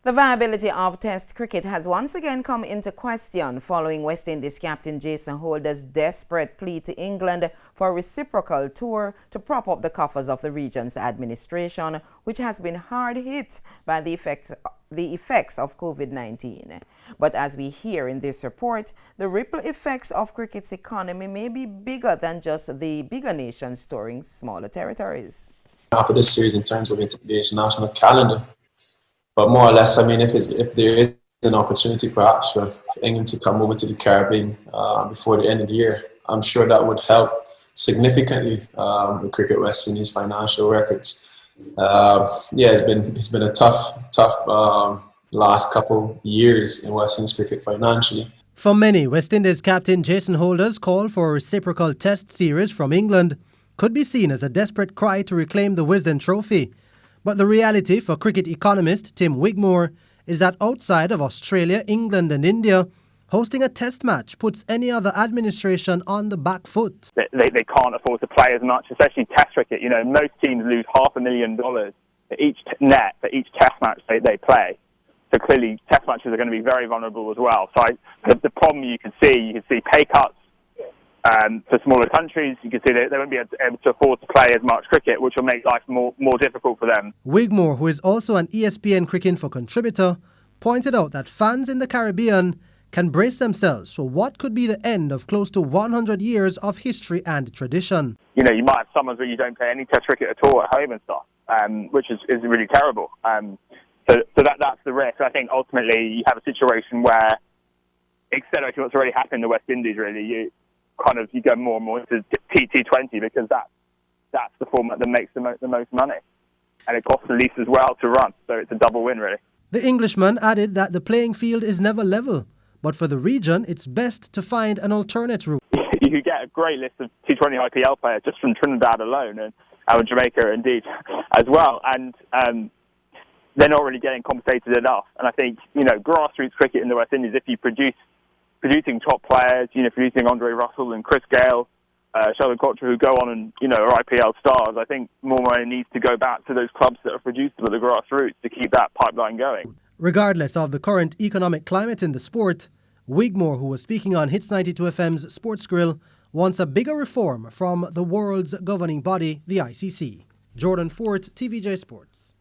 The viability of Test cricket has once again come into question following West Indies captain Jason Holder's desperate plea to England for a reciprocal tour to prop up the coffers of the region's administration, which has been hard hit by the effects of COVID-19. But as we hear in this report, the ripple effects of cricket's economy may be bigger than just the bigger nations touring smaller territories. After this series in terms of the international calendar, but more or less, I mean, if there is an opportunity perhaps for England to come over to the Caribbean before the end of the year, I'm sure that would help significantly the Cricket West Indies financial records. It's been a tough last couple years in West Indies cricket financially. For many, West Indies captain Jason Holder's call for a reciprocal Test series from England could be seen as a desperate cry to reclaim the Wisden Trophy. But the reality for cricket economist Tim Wigmore is that outside of Australia, England and India, hosting a Test match puts any other administration on the back foot. They can't afford to play as much, especially Test cricket. You know, most teams lose $500,000 for each net for each Test match they play. So clearly, Test matches are going to be very vulnerable as well. So the problem you can see pay cuts. For smaller countries, you can see that they won't be able to afford to play as much cricket, which will make life more difficult for them. Wigmore, who is also an ESPN Cricinfo contributor, pointed out that fans in the Caribbean can brace themselves for what could be the end of close to 100 years of history and tradition. You know, you might have summers where you don't play any Test cricket at all at home and stuff, which is really terrible. So that's the risk. I think ultimately you have a situation where, accelerating what's already happened in the West Indies, really, you go more and more into T20 because that's the format that makes the most money. And it costs the least as well to run, so it's a double win, really. The Englishman added that the playing field is never level, but for the region, it's best to find an alternate route. You could get a great list of T20 IPL players just from Trinidad alone, and Jamaica, indeed, as well. And they're not really getting compensated enough. And I think, you know, grassroots cricket in the West Indies, if you producing top players, you know, producing Andre Russell and Chris Gale, Sheldon Kocher, who go on and, you know, are IPL stars, I think more money needs to go back to those clubs that are produced at the grassroots to keep that pipeline going. Regardless of the current economic climate in the sport, Wigmore, who was speaking on Hits 92 FM's Sports Grill, wants a bigger reform from the world's governing body, the ICC. Jordan Fort, TVJ Sports.